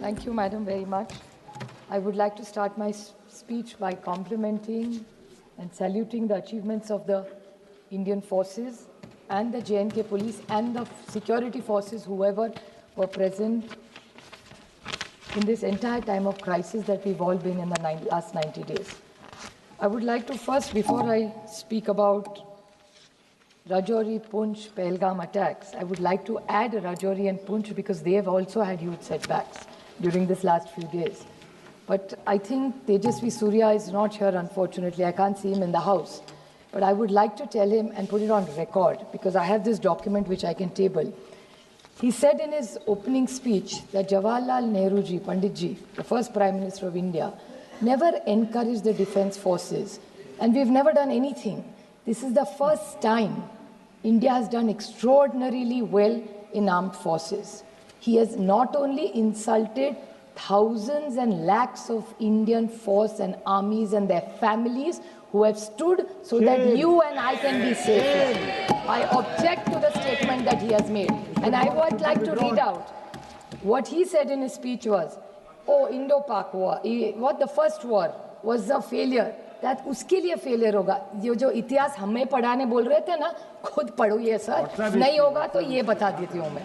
Thank you, Madam, very much. I would like to start my speech by complimenting and saluting the achievements of the Indian forces and the J&K police and the security forces, whoever were present in this entire time of crisis that we've all been in the last 90 days. I would like to first, before I speak about Rajouri, Poonch, Pahalgam attacks, I would like to add Rajouri and Poonch because they have also had huge setbacks during this last few days. But I think Tejasvi Surya is not here, unfortunately. I can't see him in the house. But I would like to tell him and put it on record because I have this document which I can table. He said in his opening speech that Jawaharlal Nehru ji, Pandit ji, the first Prime Minister of India, never encouraged the defense forces. And we've never done anything. This is the first time India has done extraordinarily well in armed forces. He has not only insulted thousands and lakhs of Indian force and armies and their families who have stood so that you and I can be safe. I object to the statement that he has made. And I would like to read out what he said in his speech was, oh, Indo-Pak war, what the first war was a failure. That उसके लिए failure होगा. ये जो इतिहास हमें पढ़ाने बोल रहे थे ना, खुद पढ़ो ये सर. नहीं होगा तो ये बता देती हूँ मैं.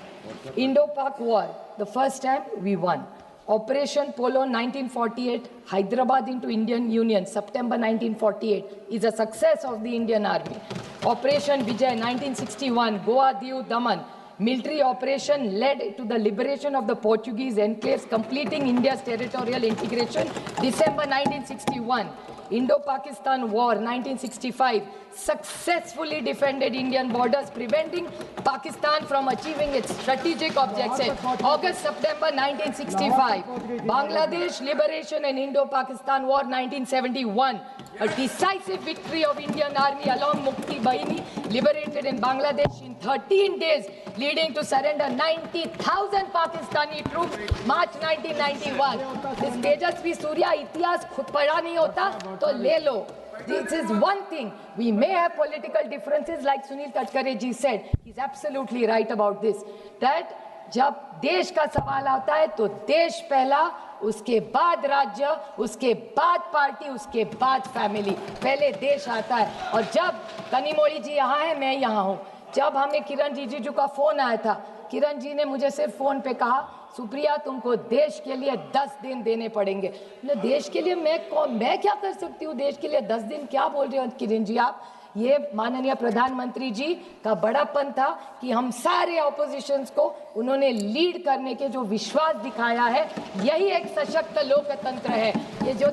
Indo-Pak war, the first time we won. Operation Polo 1948, Hyderabad into Indian Union, September 1948, is a success of the Indian Army. Operation Vijay 1961, Goa, Diu, Daman, military operation led to the liberation of the Portuguese enclaves, completing India's territorial integration, December 1961. Indo-Pakistan War 1965 successfully defended Indian borders, preventing Pakistan from achieving its strategic objectives. August-September 1965, Bangladesh liberation and Indo-Pakistan War 1971. A decisive victory of Indian Army along Mukti Bahini, liberated in Bangladesh in 13 days, leading to surrender 90,000 Pakistani troops, March 1991. This Tejasvi Surya इतिहास खुद पढ़ा नहीं होता तो ले लो. This is one thing. We may have political differences, like Sunil Tadkare ji said. He's absolutely right about this. That जब देश का सवाल आता है तो देश पहला, उसके बाद राज्य, उसके बाद पार्टी, उसके बाद फैमिली. पहले देश आता है. और जब कनिमोळी जी यहाँ है, मैं यहाँ हूँ. जब हमें किरण रिजिजू का फोन आया था, किरण जी ने मुझे सिर्फ फोन पे कहा, सुप्रिया तुमको देश के लिए 10 दिन देने पड़ेंगे. देश के लिए मैं क्या कर सकती हूँ? देश के लिए 10 दिन क्या बोल रहे हो किरण जी आप? ये माननीय प्रधानमंत्री जी का बड़ापन था कि हम सारे ऑपोजिशंस को उन्होंने लीड करने के जो विश्वास दिखाया है, यही एक सशक्त लोकतंत्र है. ये जो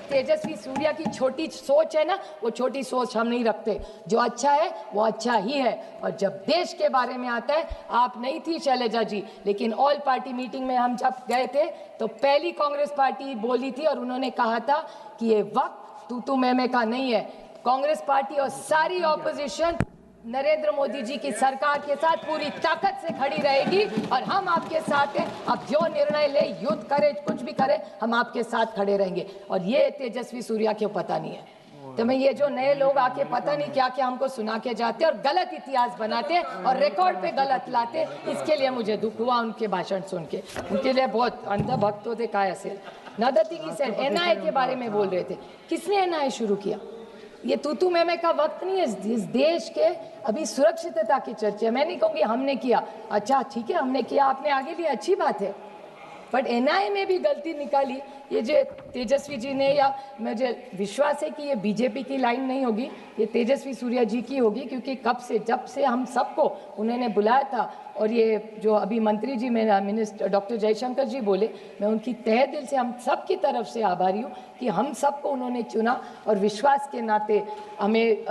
तेजस्वी सूर्या की छोटी सोच है ना, वो छोटी सोच हम नहीं रखते. जो अच्छा है वो अच्छा ही है. और जब देश के बारे में आता है, आप नहीं थी शैलजा जी, लेकिन ऑल पार्टी मीटिंग में हम जब गए थे तो पहली कांग्रेस पार्टी बोली थी और उन्होंने कहा था कि ये वक्त तू मैं का नहीं है. कांग्रेस पार्टी और सारी ऑपोजिशन नरेंद्र मोदी जी की सरकार के साथ पूरी ताकत से खड़ी रहेगी और हम आपके साथ हैं. आप जो निर्णय ले, युद्ध करें, कुछ भी करें, हम आपके साथ खड़े रहेंगे. और ये तेजस्वी सूर्या क्यों पता नहीं है. तो मैं ये जो नए लोग आके पता नहीं क्या क्या हमको सुना के जाते और गलत इतिहास बनाते और रिकॉर्ड पे गलत लाते, इसके लिए मुझे दुख हुआ उनके भाषण सुन के. उनके लिए बहुत अंधभक्त होते काय से. Another thing he said, NIA के बारे में बोल रहे थे. किसने एनआईए शुरू किया? ये तू मैं का वक्त नहीं है. इस देश के अभी सुरक्षितता की चर्चा. मैं नहीं कहूँगी हमने किया. अच्छा ठीक है, हमने किया, आपने आगे लिया, अच्छी बात है. बट एनआईए में भी गलती निकाली. ये जो तेजस्वी जी ने, या मुझे विश्वास है कि ये बीजेपी की लाइन नहीं होगी, ये तेजस्वी सूर्या जी की होगी. क्योंकि जब से हम सबको उन्होंने बुलाया था, और ये जो अभी मंत्री जी मेरा मिनिस्टर डॉक्टर जयशंकर जी बोले, मैं उनकी तहे दिल से हम सब की तरफ से आभारी हूँ कि हम सबको उन्होंने चुना और विश्वास के नाते हमें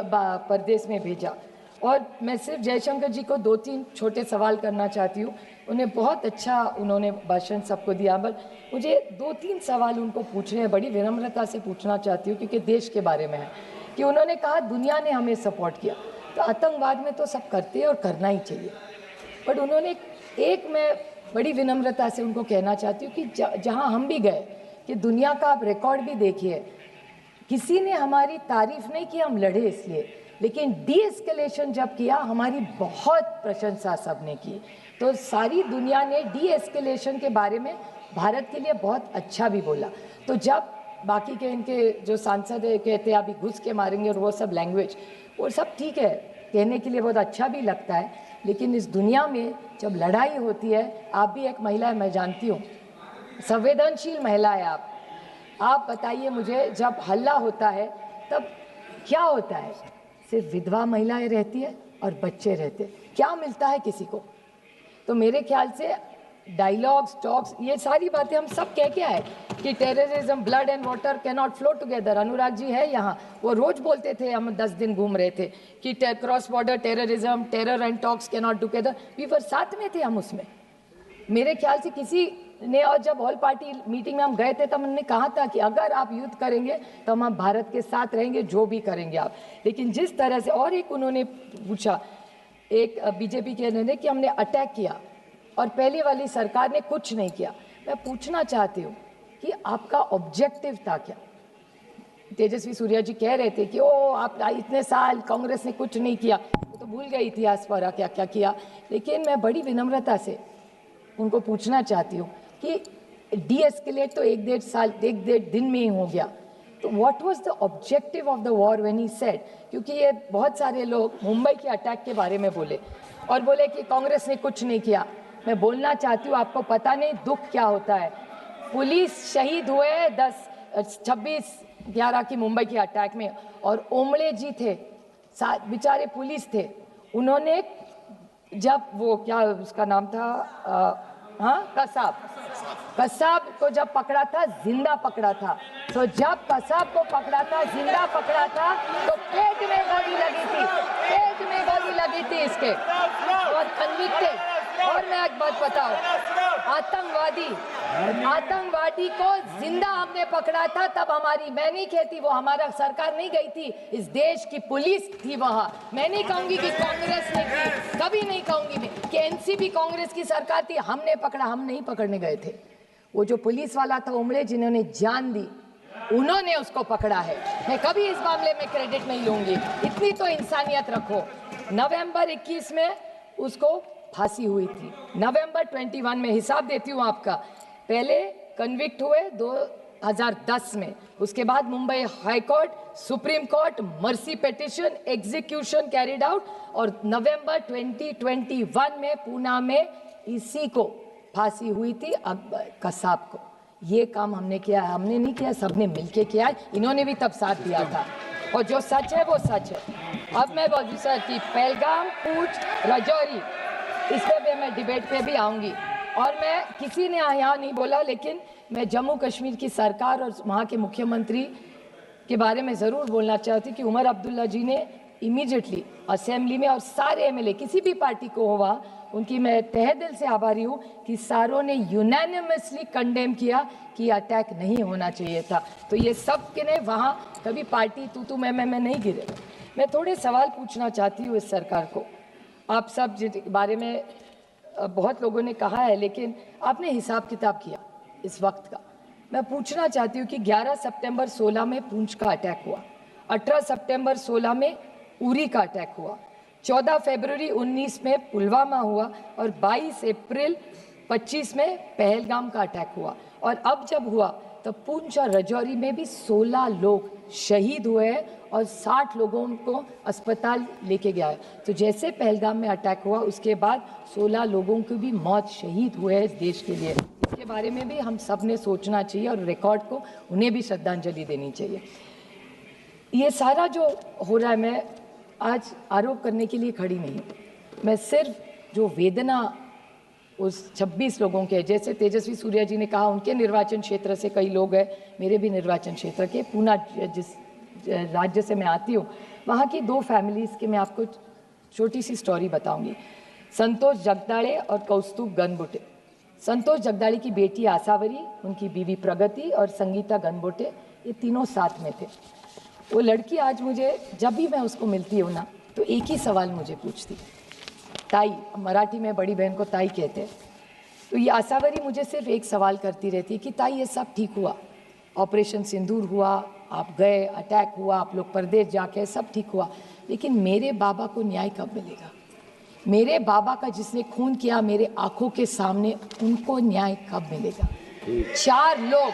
प्रदेश में भेजा. और मैं सिर्फ जयशंकर जी को 2-3 छोटे सवाल करना चाहती हूँ. उन्हें बहुत अच्छा उन्होंने भाषण सबको दिया, पर मुझे 2-3 सवाल उनको पूछने हैं. बड़ी विनम्रता से पूछना चाहती हूँ क्योंकि देश के बारे में है. कि उन्होंने कहा दुनिया ने हमें सपोर्ट किया, तो आतंकवाद में तो सब करते हैं और करना ही चाहिए. बट उन्होंने मैं बड़ी विनम्रता से उनको कहना चाहती हूँ कि जहाँ हम भी गए, कि दुनिया का आप रिकॉर्ड भी देखिए, किसी ने हमारी तारीफ नहीं की, हम लड़े इसलिए, लेकिन डी एस्केलेशन जब किया हमारी बहुत प्रशंसा सबने की. तो सारी दुनिया ने डी एस्केलेशन के बारे में भारत के लिए बहुत अच्छा भी बोला। तो जब बाकी के इनके जो सांसद है कहते हैं अभी घुस के मारेंगे और वो सब लैंग्वेज, वो सब ठीक है, कहने के लिए बहुत अच्छा भी लगता है, लेकिन इस दुनिया में जब लड़ाई होती है, आप भी एक महिला है, मैं जानती हूँ, संवेदनशील महिला है आप बताइए मुझे, जब हल्ला होता है तब क्या होता है? सिर्फ विधवा महिलाएं रहती है और बच्चे रहते हैं, क्या मिलता है किसी को? तो मेरे ख्याल से डायलॉग्स, टॉक्स, ये सारी बातें हम सब कह के आए कि terrorism, blood and water can not flow together. Anurag ji है यहाँ, वो रोज बोलते थे, हम 10 दिन घूम रहे थे कि cross border terrorism, terror and talks can not together, we were साथ में थे हम उसमें। मेरे ख्याल से किसी ने, और जब ऑल पार्टी मीटिंग में हम गए थे तब हमने कहा था कि अगर आप युद्ध करेंगे तो हम भारत के साथ रहेंगे, जो भी करेंगे आप। लेकिन जिस तरह से, और एक उन्होंने पूछा, एक बीजेपी के ने कि हमने अटैक किया और पहली वाली सरकार ने कुछ नहीं किया। मैं पूछना चाहती हूँ कि आपका ऑब्जेक्टिव था क्या? तेजस्वी सूर्या जी कह रहे थे कि ओ आप इतने साल कांग्रेस ने कुछ नहीं किया, तो भूल गए इतिहास पर क्या क्या किया। लेकिन मैं बड़ी विनम्रता से उनको पूछना चाहती हूँ कि डी एस्केलेट तो 1-1.5 दिन में ही हो गया, तो what was the objective of the war when he said? क्योंकि ये बहुत सारे लोग मुंबई के अटैक के बारे में बोले और बोले कि कांग्रेस ने कुछ नहीं किया। मैं बोलना चाहती हूँ, आपको पता नहीं दुख क्या होता है। पुलिस शहीद हुए 26/11 की मुंबई के अटैक में, और ओमड़े जी थे, बेचारे पुलिस थे, उन्होंने जब वो क्या उसका नाम था, कसाब को जब पकड़ा था, जिंदा पकड़ा था। तो जब कसाब को पकड़ा था, जिंदा पकड़ा था, तो पेट में गोली लगी थी, पेट में गोली लगी थी इसके, और कन्विक्टेड। और मैं एक बात बताऊं, आतंकवादी को जिंदा हमने पकड़ा था, तब हमारी, मैं नहीं कहती वो हमारा सरकार नहीं गई थी, इस देश की पुलिस थी वहां। मैं नहीं कहूंगी कि कांग्रेस ने की, कभी नहीं कहूंगी मैं कि एनसीपी कांग्रेस की सरकार थी, हमने पकड़ा, हम नहीं पकड़ने गए थे। वो जो पुलिस वाला था उमड़े, जिन्होंने जान दी, उन्होंने उसको पकड़ा है। मैं कभी इस मामले में क्रेडिट नहीं लूंगी, इतनी तो इंसानियत रखो। नवंबर 21 में उसको फांसी हुई थी, नवंबर 21 में, हिसाब देती हूँ आपका। पहले कन्विक्ट हुए 2010 में, उसके बाद Mumbai high court, supreme court, mercy petition, execution carried out, और नवंबर 2021 में पूना में इसी को फांसी हुई थी, कसाब को। ये काम हमने किया, हमने नहीं किया, सबने मिलके किया है, इन्होंने भी तब साथ दिया था, और जो सच है वो सच है। अब मैं बोलूँ सर कि पहलगाम, पूंछ, राजौरी, इस पे मैं डिबेट पे भी आऊँगी, और मैं किसी ने यहाँ नहीं बोला, लेकिन मैं जम्मू कश्मीर की सरकार और वहाँ के मुख्यमंत्री के बारे में ज़रूर बोलना चाहती हूँ कि उमर अब्दुल्ला जी ने इमीडिएटली असेंबली में, और सारे एमएलए किसी भी पार्टी को हो वहाँ, उनकी मैं तहे दिल से आभारी हूँ कि सारों ने यूनानिमसली कंडेम किया कि अटैक नहीं होना चाहिए था। तो ये सब के ने वहाँ कभी पार्टी तू मैं नहीं गिरे। मैं थोड़े सवाल पूछना चाहती हूँ इस सरकार को। आप सब बारे में बहुत लोगों ने कहा है, लेकिन आपने हिसाब किताब किया इस वक्त का। मैं पूछना चाहती हूँ कि 11 सितंबर 16 में पूंछ का अटैक हुआ, 18 सितंबर 16 में उरी का अटैक हुआ, 14 फरवरी 19 में पुलवामा हुआ, और 22 अप्रैल 25 में पहलगाम का अटैक हुआ। और अब जब हुआ तब पूंछ और राजौरी में भी 16 लोग शहीद हुए हैं और 60 लोगों को अस्पताल लेके गया है। तो जैसे पहलगाम में अटैक हुआ उसके बाद 16 लोगों की भी मौत, शहीद हुए हैं इस देश के लिए। इसके बारे में भी हम सब ने सोचना चाहिए और रिकॉर्ड को उन्हें भी श्रद्धांजलि देनी चाहिए। ये सारा जो हो रहा है, मैं आज आरोप करने के लिए खड़ी नहीं हूँ, मैं सिर्फ जो वेदना उस 26 लोगों के, जैसे तेजस्वी सूर्या जी ने कहा उनके निर्वाचन क्षेत्र से कई लोग हैं, मेरे भी निर्वाचन क्षेत्र के, पूना जिस राज्य से मैं आती हूँ, वहाँ की 2 फैमिलीज़ की मैं आपको छोटी सी स्टोरी बताऊंगी। संतोष जगदाड़े और कौस्तुभ गनबोटे। संतोष जगदाड़े की बेटी आसावरी, उनकी बीवी प्रगति और संगीता गनबोटे, ये तीनों साथ में थे। वो लड़की आज मुझे, जब भी मैं उसको मिलती हूँ ना, तो एक ही सवाल मुझे पूछती, ताई, मराठी में बड़ी बहन को ताई कहते हैं। तो ये आसावरी मुझे सिर्फ एक सवाल करती रहती है कि ताई ये सब ठीक हुआ, ऑपरेशन सिंदूर हुआ, आप गए, अटैक हुआ, आप लोग परदेश जाके, सब ठीक हुआ, लेकिन मेरे बाबा को न्याय कब मिलेगा? मेरे बाबा का जिसने खून किया मेरे आंखों के सामने, उनको न्याय कब मिलेगा? 4 लोग,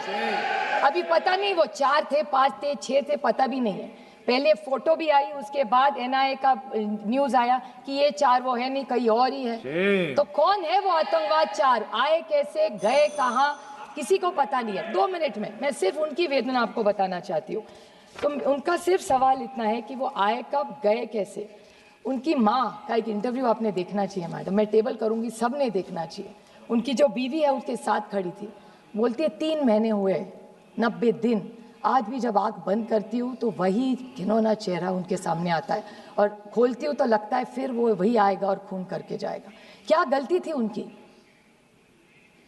अभी पता नहीं वो 4 थे, 5 थे, 6 थे, पता भी नहीं है। पहले फोटो भी आई, उसके बाद एनआईए का न्यूज आया कि ये 4 वो है नहीं, कहीं और ही है। तो कौन है वो आतंकवाद 4? आए कैसे, गए कहाँ, किसी को पता नहीं है। 2 मिनट में मैं सिर्फ उनकी वेदना आपको बताना चाहती हूँ। तो उनका सिर्फ सवाल इतना है कि वो आए कब, गए कैसे। उनकी माँ का एक इंटरव्यू आपने देखना चाहिए मैडम, मैं टेबल करूँगी, सबने देखना चाहिए। उनकी जो बीवी है उसके साथ खड़ी थी, बोलती है 3 महीने हुए, 90 दिन, आज भी जब आँख बंद करती हूँ तो वही घिनौना चेहरा उनके सामने आता है, और खोलती हूँ तो लगता है फिर वो वही आएगा और खून करके जाएगा। क्या गलती थी उनकी?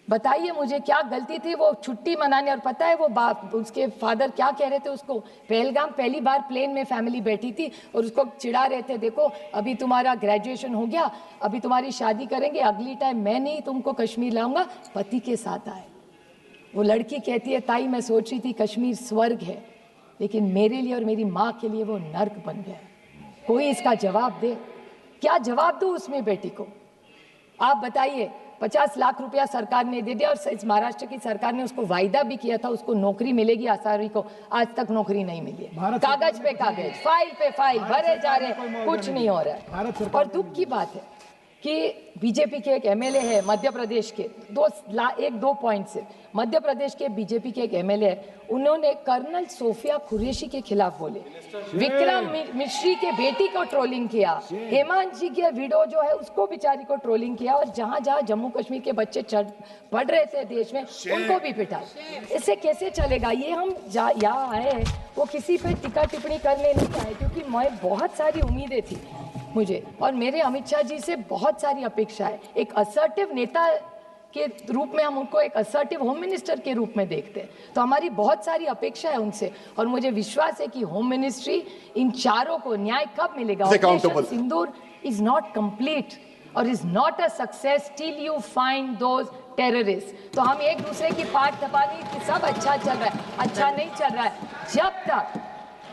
बताइए मुझे, क्या गलती थी? वो छुट्टी मनाने, और पता है वो बाप, उसके फादर क्या कह रहे थे उसको? पहलगाम पहली बार प्लेन में फैमिली बैठी थी और उसको चिढ़ा रहे थे, देखो अभी तुम्हारा ग्रेजुएशन हो गया, अभी तुम्हारी शादी करेंगे, अगली टाइम मैं नहीं तुमको कश्मीर लाऊंगा, पति के साथ आए। वो लड़की कहती है, ताई मैं सोच रही थी कश्मीर स्वर्ग है, लेकिन मेरे लिए और मेरी माँ के लिए वो नर्क बन गया। कोई इसका जवाब दे। क्या जवाब दूँ उसमें बेटी को? आप बताइए। 50 लाख रुपया सरकार ने दे दिया, और इस महाराष्ट्र की सरकार ने उसको वायदा भी किया था उसको नौकरी मिलेगी आसारी को, आज तक नौकरी नहीं मिली है। कागज पे कागज, फाइल पे फाइल भरे जा रहे, कुछ नहीं हो रहा है। और दुख की बात है कि बीजेपी के एक एमएलए है मध्य प्रदेश के, 2 पॉइंट से, मध्य प्रदेश के बीजेपी के एक एमएलए है, उन्होंने कर्नल सोफिया कुरैशी के खिलाफ बोले, विक्रम मिश्री के बेटी को ट्रोलिंग किया, हेमंत जी के विडो जो है उसको बेचारी को ट्रोलिंग किया, और जहां जहां जम्मू कश्मीर के बच्चे पढ़ रहे थे देश में उनको भी पिटा। इससे कैसे चलेगा? ये हम यहाँ आए हैं, वो किसी पे टीका टिप्पणी करने नहीं आए, क्योंकि मैं बहुत सारी उम्मीदें थी मुझे, और मेरे अमित शाह जी से बहुत सारी अपेक्षा है। एक असर्टिव नेता के रूप में हम उनको एक असर्टिव होम मिनिस्टर के रूप में देखते हैं, तो हमारी बहुत सारी अपेक्षा है उनसे, और मुझे विश्वास है कि होम मिनिस्ट्री इन 4 को न्याय कब मिलेगा? Operation Sindoor is not complete और is not a success till you find those terrorist. तो हम एक दूसरे की पाठ दबानी कि सब अच्छा चल रहा है, अच्छा नहीं चल रहा है। जब तक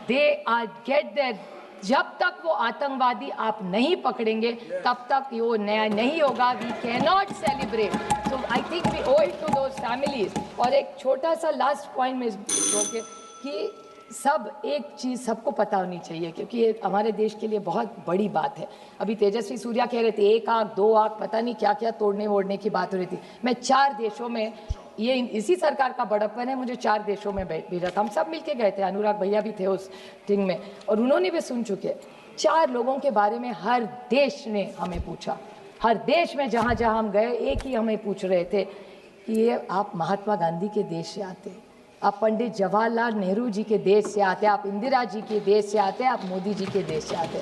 दे आर गेट देयर, जब तक वो आतंकवादी आप नहीं पकड़ेंगे तब तक वो न्याय नहीं होगा। We can not celebrate. So I think we owe it to those families। और एक छोटा सा लास्ट पॉइंट में जोड़ कि सब एक चीज़ सबको पता होनी चाहिए, क्योंकि ये हमारे देश के लिए बहुत बड़ी बात है। अभी तेजस्वी सूर्या कह रहे थे 1 आंख 2 आंख पता नहीं क्या क्या तोड़ने वोड़ने की बात हो रही थी। मैं 4 देशों में, ये इसी सरकार का बड़प्पन है, मुझे 4 देशों में भेजा था, हम सब मिलके गए थे, अनुराग भैया भी थे उस टीम में, और उन्होंने भी सुन चुके। 4 लोगों के बारे में हर देश ने हमें पूछा, हर देश में जहाँ जहाँ हम गए एक ही हमें पूछ रहे थे कि ये आप महात्मा गांधी के देश से आते, आप पंडित जवाहरलाल नेहरू जी के देश से आते, आप इंदिरा जी के देश से आते, आप मोदी जी के देश से आते।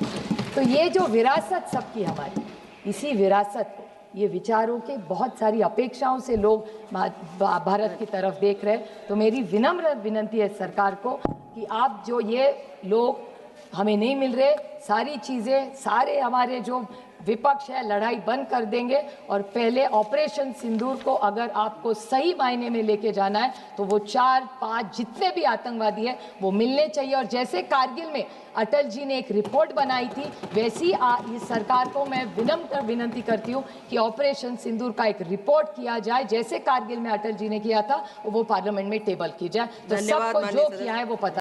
तो ये जो विरासत सबकी हमारी, इसी विरासत को, ये विचारों के बहुत सारी अपेक्षाओं से लोग भारत की तरफ देख रहे हैं। तो मेरी विनम्र विनती है सरकार को कि आप जो ये लोग हमें नहीं मिल रहे, सारी चीज़ें, सारे हमारे जो विपक्ष है लड़ाई बंद कर देंगे, और पहले ऑपरेशन सिंदूर को अगर आपको सही मायने में लेके जाना है तो वो 4-5 जितने भी आतंकवादी है वो मिलने चाहिए। और जैसे कारगिल में अटल जी ने एक रिपोर्ट बनाई थी, वैसी इस सरकार को मैं विनम्र विनती करती हूँ कि ऑपरेशन सिंदूर का एक रिपोर्ट किया जाए, जैसे कारगिल में अटल जी ने किया था, वो पार्लियामेंट में टेबल की जाए, तो सबको जो किया है वो पता